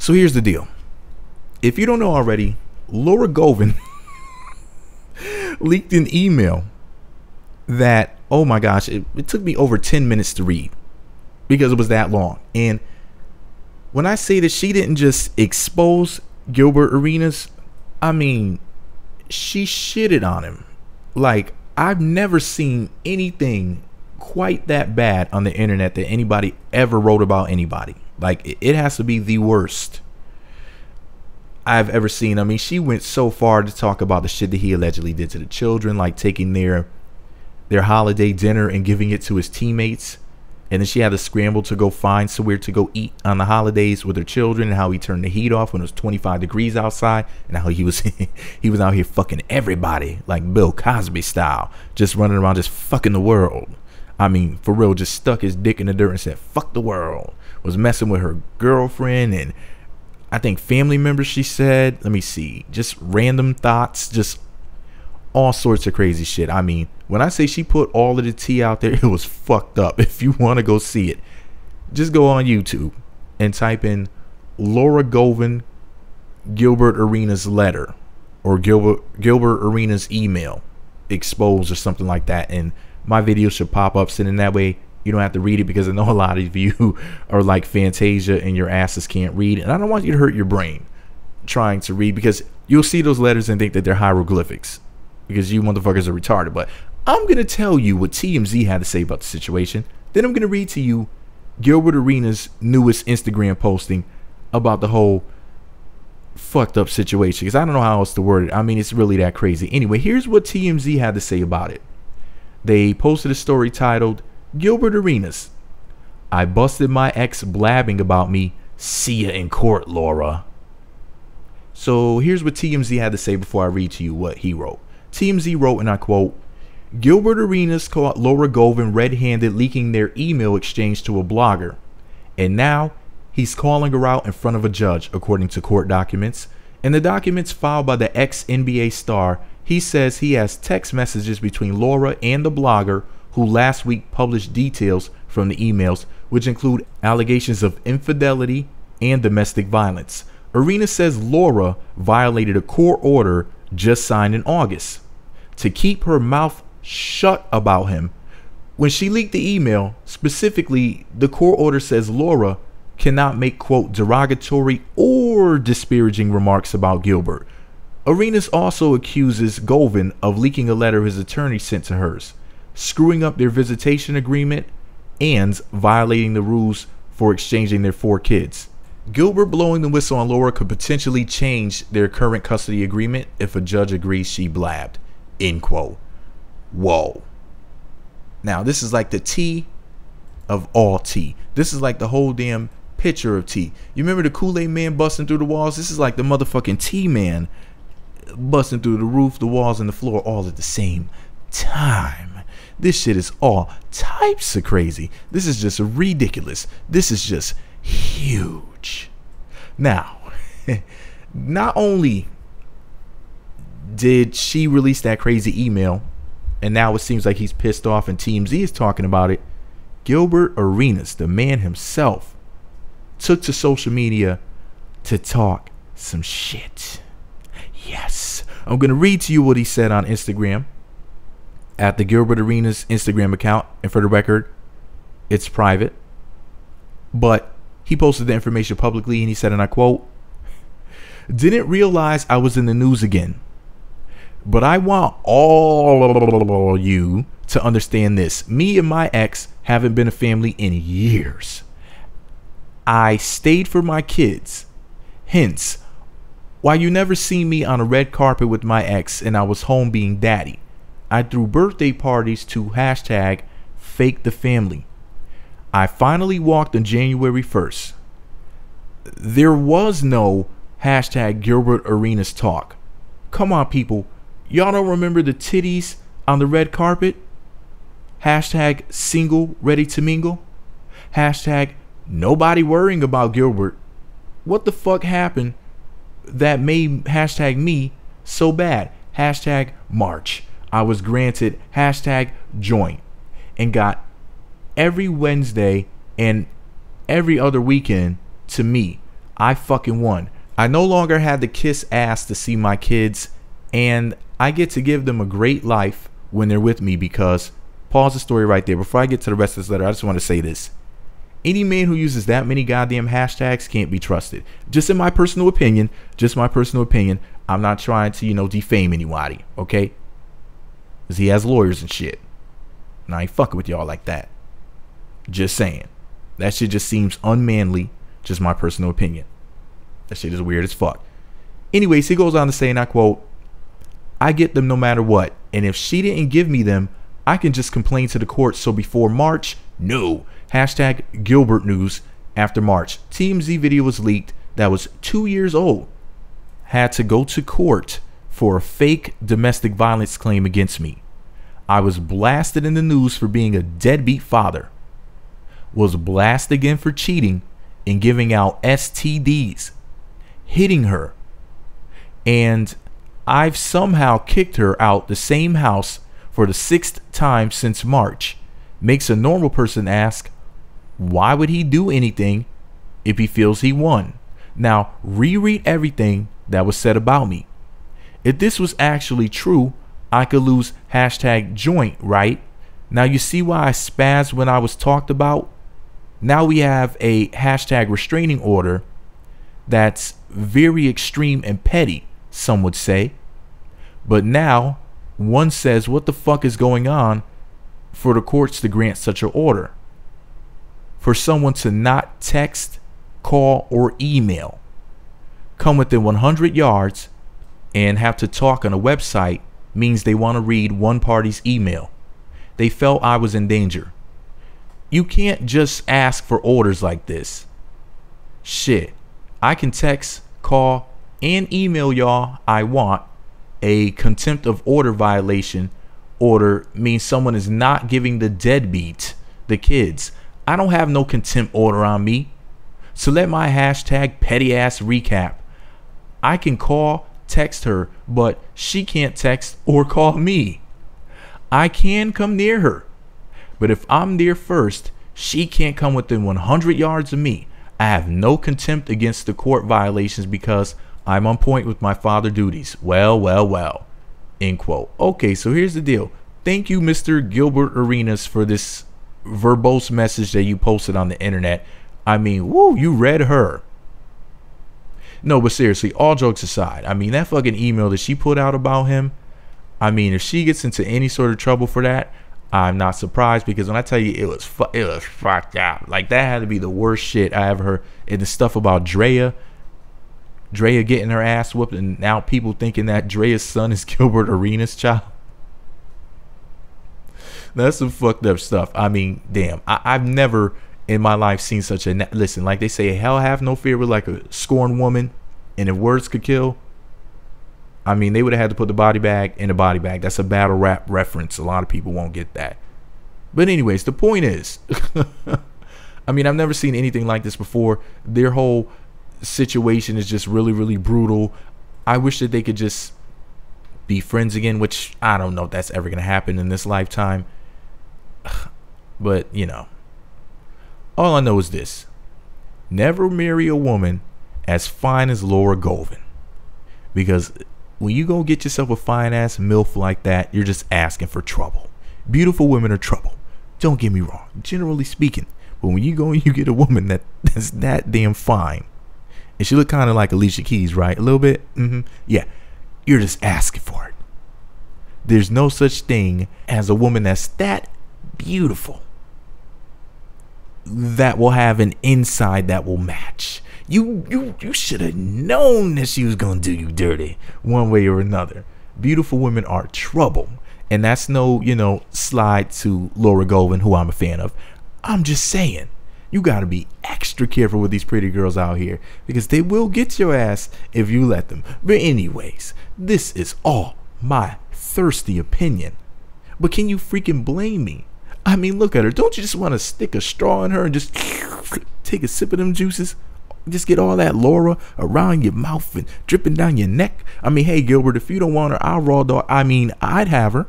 So here's the deal. If you don't know already, Laura Govan leaked an email that, oh my gosh, it took me over 10 minutes to read because it was that long. And when I say that she didn't just expose Gilbert Arenas, I mean, she shitted on him. Like, I've never seen anything quite that bad on the internet that anybody ever wrote about anybody. Like, it has to be the worst I've ever seen. I mean, she went so far to talk about the shit that he allegedly did to the children, like taking their holiday dinner and giving it to his teammates. And then she had to scramble to go find somewhere to go eat on the holidays with her children, and how he turned the heat off when it was 25 degrees outside, and how he was he was out here fucking everybody like Bill Cosby style, just running around just fucking the world. I mean, for real, just stuck his dick in the dirt and said fuck the world. Was messing with her girlfriend and I think family members, she said. Let me see, just random thoughts, just all sorts of crazy shit. I mean, when I say she put all of the tea out there, it was fucked up. If you want to go see it, just go on YouTube and type in Laura Govan Gilbert Arenas letter or Gilbert Arenas email exposed or something like that, and my video should pop up. So in that way you don't have to read it, because I know a lot of you are like Fantasia and your asses can't read, and I don't want you to hurt your brain trying to read, because you'll see those letters and think that they're hieroglyphics because you motherfuckers are retarded. But I'm gonna tell you what TMZ had to say about the situation. Then I'm gonna read to you Gilbert Arenas' newest Instagram posting about the whole fucked up situation, because I don't know how else to word it. I mean, it's really that crazy. Anyway, here's what TMZ had to say about it. They posted a story titled, Gilbert Arenas, I busted my ex blabbing about me. See ya in court, Laura. So here's what TMZ had to say before I read to you what he wrote. TMZ wrote, and I quote, Gilbert Arenas caught Laura Govan red-handed leaking their email exchange to a blogger, and now he's calling her out in front of a judge, according to court documents. In the documents filed by the ex-NBA star, he says he has text messages between Laura and the blogger, who last week published details from the emails, which include allegations of infidelity and domestic violence. Arenas says Laura violated a court order just signed in August to keep her mouth shut about him. When she leaked the email, specifically, the court order says Laura cannot make, quote, derogatory or disparaging remarks about Gilbert. Arenas also accuses Govan of leaking a letter his attorney sent to hers, screwing up their visitation agreement, and violating the rules for exchanging their 4 kids. Gilbert blowing the whistle on Laura could potentially change their current custody agreement if a judge agrees she blabbed, end quote. Whoa. Now, this is like the tea of all tea. This is like the whole damn picture of tea. You remember the Kool-Aid man busting through the walls? This is like the motherfucking tea man busting through the roof, the walls, and the floor all at the same time. This shit is all types of crazy. This is just ridiculous. This is just huge. Now, not only did she release that crazy email, and now it seems like he's pissed off and TMZ is talking about it, Gilbert Arenas, the man himself, took to social media to talk some shit. Yes, I'm going to read to you what he said on Instagram at the Gilbert Arenas Instagram account. And for the record, it's private, but he posted the information publicly, and he said, and I quote, didn't realize I was in the news again, but I want all you to understand this. Me and my ex haven't been a family in years. I stayed for my kids. Hence, why you never see me on a red carpet with my ex and I was home being daddy. I threw birthday parties to hashtag fake the family. I finally walked on January 1st. There was no hashtag Gilbert Arenas talk. Come on, people. Y'all don't remember the titties on the red carpet? Hashtag single ready to mingle. Hashtag nobody worrying about Gilbert. What the fuck happened that made hashtag me so bad? Hashtag March. I was granted hashtag joint and got every Wednesday and every other weekend to me. I fucking won. I no longer had to kiss ass to see my kids, and I get to give them a great life when they're with me because, pause the story right there. Before I get to the rest of this letter, I just want to say this. Any man who uses that many goddamn hashtags can't be trusted. Just in my personal opinion, I'm not trying to, defame anybody, okay? Because he has lawyers and shit. And I ain't fucking with y'all like that. Just saying. That shit just seems unmanly. Just my personal opinion. That shit is weird as fuck. Anyways, he goes on to say, and I quote, I get them no matter what. And if she didn't give me them, I can just complain to the court. So before March, no. Hashtag Gilbert news after March. TMZ video was leaked that was 2 years old. Had to go to court for a fake domestic violence claim against me. I was blasted in the news for being a deadbeat father. Was blasted again for cheating and giving out STDs. Hitting her. And I've somehow kicked her out the same house for the 6th time since March. Makes a normal person ask, why would he do anything if he feels he won? Now, reread everything that was said about me. If this was actually true, I could lose hashtag joint, right? Now, you see why I spazzed when I was talked about? Now we have a hashtag restraining order that's very extreme and petty, some would say. But now, one says, what the fuck is going on for the courts to grant such an order? For someone to not text, call, or email, come within 100 yards, and have to talk on a website means they want to read one party's email. They felt I was in danger. You can't just ask for orders like this. Shit, I can text, call, and email y'all I want. A contempt of order violation order means someone is not giving the deadbeat the kids. I don't have no contempt order on me. So let my hashtag petty ass recap. I can call, text her, but she can't text or call me. I can come near her, but if I'm there first, she can't come within 100 yards of me. I have no contempt against the court violations because I'm on point with my father duties. Well. End quote. Okay, so here's the deal. Thank you, Mr. Gilbert Arenas, for this verbose message that you posted on the internet. I mean, woo, you read her. No, but seriously, all jokes aside, I mean, that fucking email that she put out about him, I mean, if she gets into any sort of trouble for that, I'm not surprised, because when I tell you it was fucked out. Like, that had to be the worst shit I ever heard. And the stuff about Drea getting her ass whooped, and now people thinking that Drea's son is Gilbert Arenas' child. That's some fucked up stuff. I mean, damn. I've never in my life seen such a... Listen, like they say, hell have no fear with like a scorned woman. And if words could kill, I mean, they would have had to put the body bag in a body bag. That's a battle rap reference. A lot of people won't get that. But anyways, the point is, I mean, I've never seen anything like this before. Their whole situation is just really, really brutal. I wish that they could just be friends again, which I don't know if that's ever going to happen in this lifetime. But, all I know is this. Never marry a woman as fine as Laura Govan. Because when you go get yourself a fine ass MILF like that, you're just asking for trouble. Beautiful women are trouble. Don't get me wrong, generally speaking. But when you go and you get a woman that's that damn fine, and she look kind of like Alicia Keys, right? A little bit? Yeah. You're just asking for it. There's no such thing as a woman that's that beautiful that will have an inside that will match. You should have known that she was gonna do you dirty one way or another. Beautiful women are trouble, and that's no slide to Laura Govan, who I'm a fan of. I'm just saying, you gotta be extra careful with these pretty girls out here, because they will get your ass if you let them. But anyways, this is all my thirsty opinion. But can you freaking blame me? I mean, look at her. Don't you just want to stick a straw in her and just take a sip of them juices? Just get all that Laura around your mouth and dripping down your neck. I mean, hey, Gilbert, if you don't want her, I'll raw dog. I mean, I'd have her.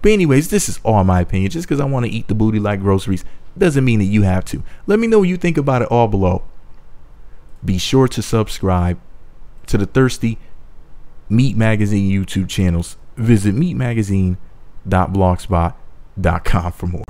But anyways, this is all my opinion. Just because I want to eat the booty like groceries doesn't mean that you have to. Let me know what you think about it all below. be sure to subscribe to the Thirsty Meat Magazine YouTube channels. Visit meatmagazine.blogspot.com for more.